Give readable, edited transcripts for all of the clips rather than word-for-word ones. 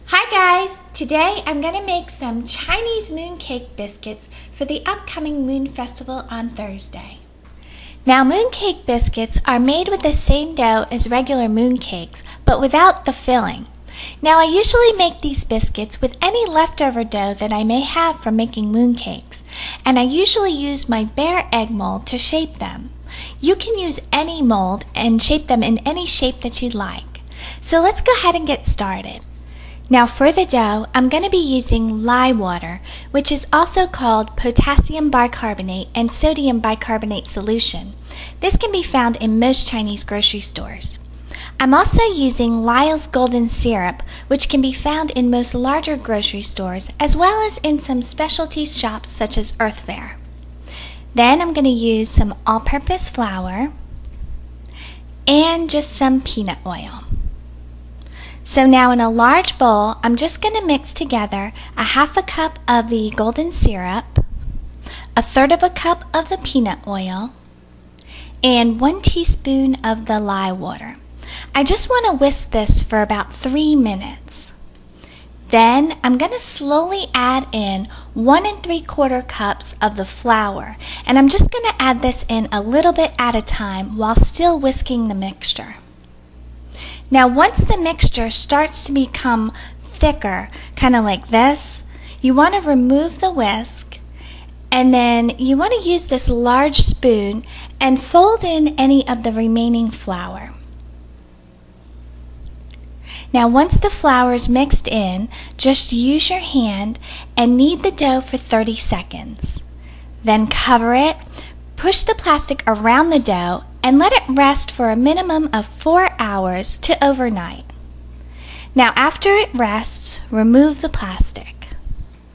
Hi guys! Today I'm going to make some Chinese mooncake biscuits for the upcoming Moon Festival on Thursday. Now mooncake biscuits are made with the same dough as regular mooncakes, but without the filling. Now I usually make these biscuits with any leftover dough that I may have from making mooncakes, and I usually use my bare egg mold to shape them. You can use any mold and shape them in any shape that you'd like. So let's go ahead and get started. Now for the dough, I'm going to be using lye water, which is also called potassium bicarbonate and sodium bicarbonate solution. This can be found in most Chinese grocery stores. I'm also using Lyle's golden syrup, which can be found in most larger grocery stores, as well as in some specialty shops such as Earth Fare. Then I'm going to use some all-purpose flour and just some peanut oil. So now in a large bowl, I'm just going to mix together a half a cup of the golden syrup, a third of a cup of the peanut oil, and 1 teaspoon of the lye water. I just want to whisk this for about 3 minutes. Then I'm going to slowly add in 1 3/4 cups of the flour, and I'm just going to add this in a little bit at a time while still whisking the mixture. Now once the mixture starts to become thicker, kind of like this, you want to remove the whisk, and then you want to use this large spoon and fold in any of the remaining flour. Now once the flour is mixed in, just use your hand and knead the dough for 30 seconds. Then cover it, push the plastic around the dough, and let it rest for a minimum of 4 hours to overnight. Now after it rests, remove the plastic.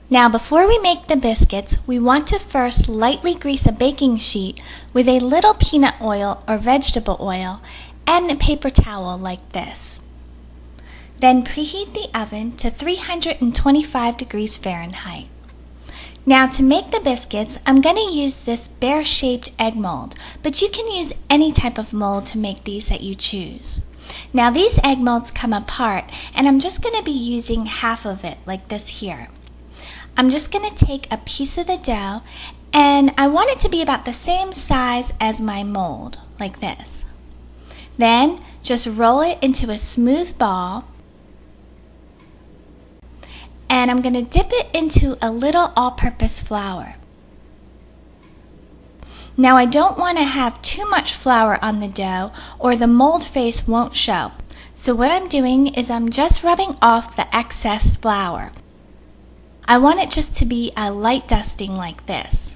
Now before we make the biscuits, we want to first lightly grease a baking sheet with a little peanut oil or vegetable oil and a paper towel like this. Then preheat the oven to 325 degrees Fahrenheit. Now to make the biscuits, I'm going to use this bear-shaped egg mold, but you can use any type of mold to make these that you choose. Now these egg molds come apart, and I'm just going to be using half of it like this here. I'm just going to take a piece of the dough, and I want it to be about the same size as my mold, like this. Then just roll it into a smooth ball, and I'm going to dip it into a little all-purpose flour. Now I don't want to have too much flour on the dough or the mold face won't show. So what I'm doing is I'm just rubbing off the excess flour. I want it just to be a light dusting like this.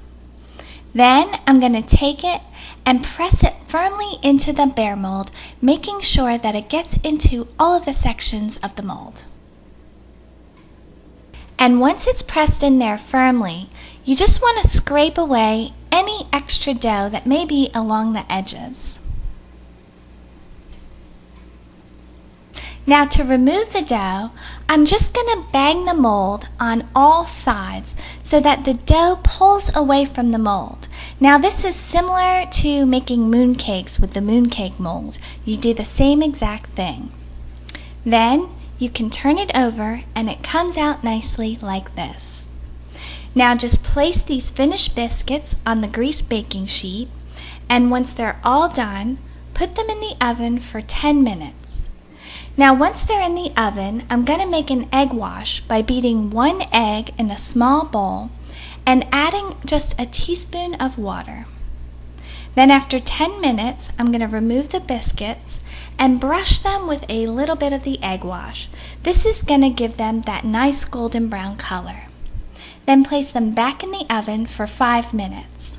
Then I'm going to take it and press it firmly into the bear mold, making sure that it gets into all of the sections of the mold. And once it's pressed in there firmly, you just want to scrape away any extra dough that may be along the edges. Now to remove the dough, I'm just going to bang the mold on all sides so that the dough pulls away from the mold. Now this is similar to making mooncakes with the mooncake mold. You do the same exact thing. Then you can turn it over and it comes out nicely like this. Now just place these finished biscuits on the greased baking sheet, and once they're all done, put them in the oven for 10 minutes. Now once they're in the oven, I'm going to make an egg wash by beating 1 egg in a small bowl and adding just a teaspoon of water. Then after 10 minutes, I'm going to remove the biscuits and brush them with a little bit of the egg wash. This is going to give them that nice golden brown color. Then place them back in the oven for 5 minutes.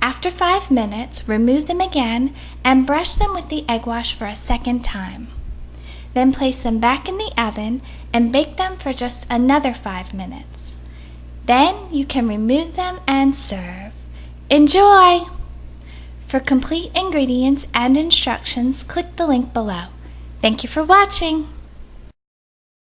After 5 minutes, remove them again and brush them with the egg wash for a second time. Then place them back in the oven and bake them for just another 5 minutes. Then you can remove them and serve. Enjoy! For complete ingredients and instructions, click the link below. Thank you for watching.